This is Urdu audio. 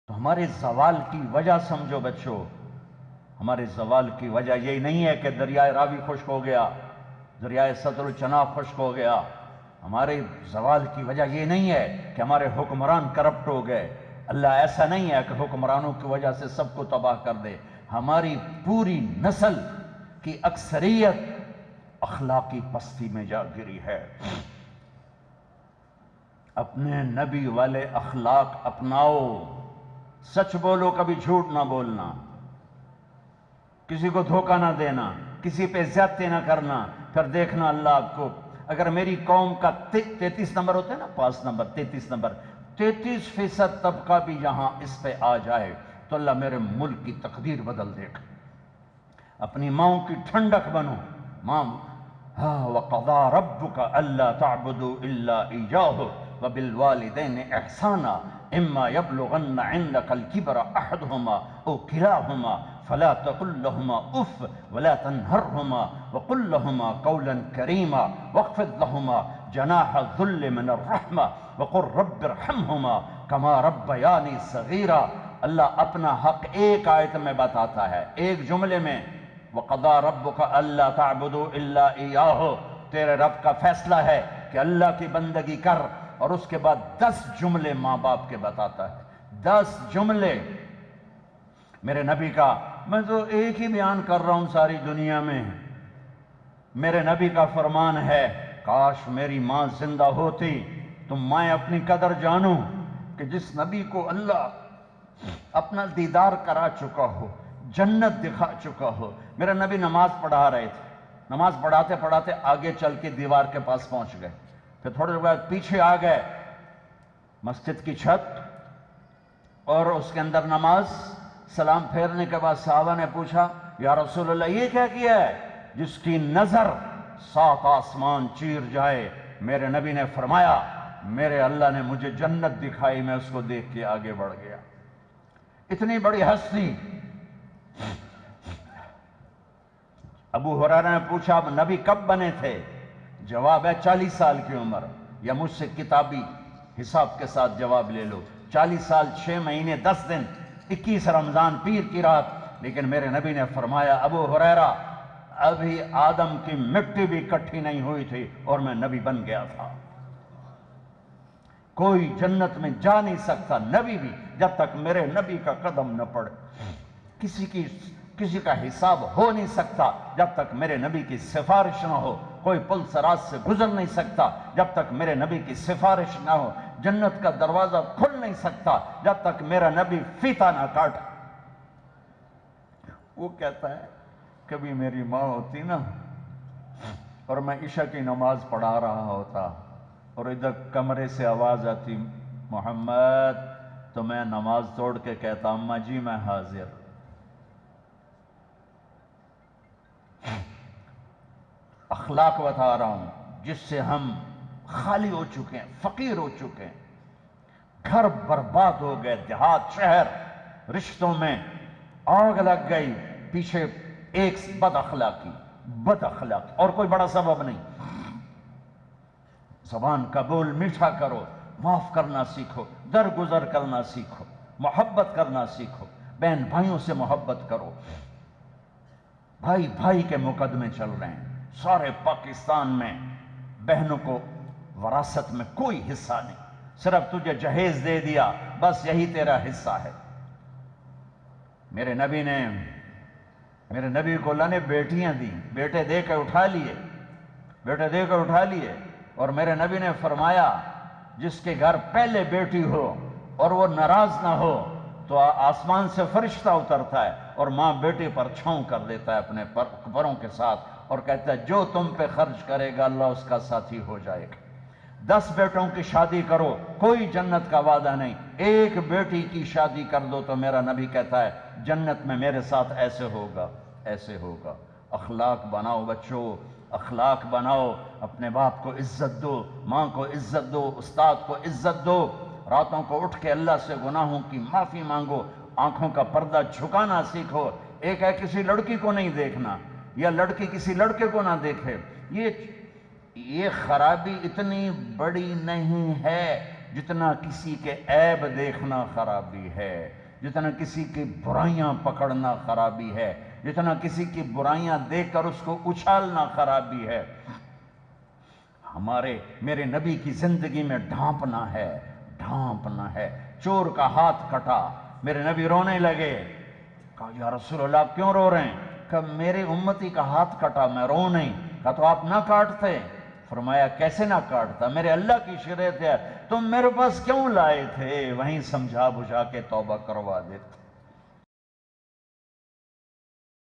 تو ہمارے زوال کی وجہ سمجھو بچوں، ہمارے زوال کی وجہ یہی نہیں ہے کہ دریائے راوی خشک ہو گیا، دریائے سطر الچناب خشک ہو گیا. ہمارے زوال کی وجہ یہ نہیں ہے کہ ہمارے حکمران کرپٹ ہو گئے. اللہ ایسا نہیں ہے کہ حکمرانوں کی وجہ سے سب کو تباہ کر دے. ہماری پوری نسل کی اکثریت اخلاقی پستی میں جا گری ہے. اپنے نبی والے اخلاق اپناؤ، سچ بولو، کبھی جھوٹ نہ بولنا، کسی کو دھوکہ نہ دینا، کسی پہ زیادتی نہ کرنا. پھر دیکھنا اللہ آپ کو، اگر میری قوم کا 33 نمبر ہوتا ہے نا، پاس نمبر 33 نمبر، 33% طبقہ بھی یہاں اس پہ آ جائے تو اللہ میرے ملک کی تقدیر بدل دے گا. اپنی ماؤں کی ٹھنڈک بنو. ماں وَقَضَىٰ رَبُّكَ أَلَّا تَعْبُدُوا إِلَّا إِيَّاهُ وَبِالْوَالِدَيْنِ إِحْسَانًا إِمَّا يَبْلُغَنَّ عِندَكَ الْكِبَرَ أَحَدُهُمَا أَوْ كِلَاهُمَا فَلَا تَقُل لَّهُمَا أُفٍّ وَلَا تَنْهَرْهُمَا وَقُل لَّهُمَا قَوْلًا كَرِيمًا وَاخْفِضْ لَهُمَا جَنَاحَ الذُّلِّ مِنَ الرَّحْمَةِ وَقُل رَّبِّ ارْحَمْهُمَا كَمَا رَبَّيَانِي صَغِيرًا. اللہ اپنا حق ایک آیت میں بتاتا ہے، ایک جملے میں. وَقَضَىٰ رَبُّكَ أَلَّا تَعْبُدُوا إِلَّا إِيَّاهُ، تیرے رب کا فیصلہ ہے کہ اللہ کی بندگی کر. اور اس کے بعد 10 جملے ماں باپ کے بتاتا ہے، 10 جملے. میرے نبی کا، میں تو ایک ہی بیان کر رہا ہوں ساری دنیا میں. میرے نبی کا فرمان ہے، کاش میری ماں زندہ ہوتی تو میں اپنی قدر جانوں کہ جس نبی کو اللہ اپنا دیدار کرا چکا ہو، جنت دکھا چکا ہو. میرے نبی نماز پڑھا رہے تھے، نماز پڑھاتے پڑھاتے آگے چل کے دیوار کے پاس پہنچ گئے. پھر تھوڑے دیر بعد پیچھے آ گئے مسجد کی چھت، اور اس کے اندر نماز. سلام پھیرنے کے بعد صحابہ نے پوچھا، یا رسول اللہ یہ کیا کیا ہے؟ جس کی نظر 7 آسمان چیر جائے. میرے نبی نے فرمایا، میرے اللہ نے مجھے جنت دکھائی، میں اس کو دیکھ کے آگے بڑھ گیا. اتنی بڑی ہستی. ابو ہریرہ نے پوچھا، اب نبی کب بنے تھے؟ جواب ہے 40 سال کی عمر. یا مجھ سے کتابی حساب کے ساتھ جواب لے لو، 40 سال 6 مہینے 10 دن 21 رمضان پیر کی رات. لیکن میرے نبی نے فرمایا، ابو ہریرہ ابھی آدم کی مٹی بھی اکٹھی نہیں ہوئی تھی اور میں نبی بن گیا تھا. کوئی جنت میں جا نہیں سکتا، نبی بھی، جب تک میرے نبی کا قدم نہ پڑے. کسی کا حساب ہو نہیں سکتا جب تک میرے نبی کی سفارش نہ ہو. کوئی پل صراط سے گزر نہیں سکتا جب تک میرے نبی کی سفارش نہ ہو. جنت کا دروازہ کھل نہیں سکتا جب تک میرا نبی فیتا نہ کاٹے. وہ کہتا ہے، کبھی میری ماں ہوتی نا اور میں عشاء کی نماز پڑھا رہا ہوتا اور ادھر کمرے سے آواز آتی محمد، تو میں نماز توڑ کے کہتا اماں جی میں حاضر. اخلاق بتا رہا ہوں جس سے ہم خالی ہو چکے ہیں، فقیر ہو چکے ہیں. گھر برباد ہو گئے، دیہات شہر، رشتوں میں آگ لگ گئی پیچھے ایک بد اخلاقی اور کوئی بڑا سبب نہیں. زبان کا بول میٹھا کرو، معاف کرنا سیکھو، درگزر کرنا سیکھو، محبت کرنا سیکھو، بہن بھائیوں سے محبت کرو. بھائی بھائی کے مقدمے چل رہے ہیں سارے پاکستان میں. بہنوں کو وراثت میں کوئی حصہ نہیں، صرف تجھے جہیز دے دیا، بس یہی تیرا حصہ ہے. میرے نبی کو اللہ نے بیٹیاں دی، بیٹے دے کے اٹھا لیے. اور میرے نبی نے فرمایا، جس کے گھر پہلے بیٹی ہو اور وہ ناراض نہ ہو تو آسمان سے فرشتہ اترتا ہے اور ماں بیٹے پر چھاؤں کر دیتا ہے اپنے پروں کے ساتھ اور کہتا ہے جو تم پہ خرچ کرے گا اللہ اس کا ساتھی ہو جائے گا. 10 بیٹوں کی شادی کرو، کوئی جنت کا وعدہ نہیں. ایک بیٹی کی شادی کر دو تو میرا نبی کہتا ہے جنت میں میرے ساتھ ایسے ہوگا. اخلاق بناؤ بچوں، اخلاق بناؤ. اپنے باپ کو عزت دو، ماں کو عزت دو، استاد کو عزت دو. راتوں کو اٹھ کے اللہ سے گناہوں کی معافی مانگو. آنکھوں کا پردہ جھکانا سیکھو. ایک ہے کسی لڑکی کو نہیں دیکھنا یا لڑکی کسی لڑکے کو نہ دیکھے. یہ خرابی اتنی بڑی نہیں ہے جتنا کسی کے عیب دیکھنا خرابی ہے، جتنا کسی کی برائیاں پکڑنا خرابی ہے، جتنا کسی کی برائیاں دیکھ کر اس کو اچھالنا خرابی ہے، میرے نبی کی زندگی میں ڈھانپنا ہے۔ چور کا ہاتھ کٹا، میرے نبی رونے لگے، کہا یا رسول اللہ آپ کیوں رو رہے ہیں؟ کہا میرے امتی کا ہاتھ کٹا، میں رو نہیں۔ کہا تو آپ نہ کاٹتے؟ فرمایا کیسے نہ کاٹتا، میرے اللہ کی شریعت ہے، تم میرے پاس کیوں لائے تھے؟ وہیں سمجھا بجھا کے توبہ کروا دیتے۔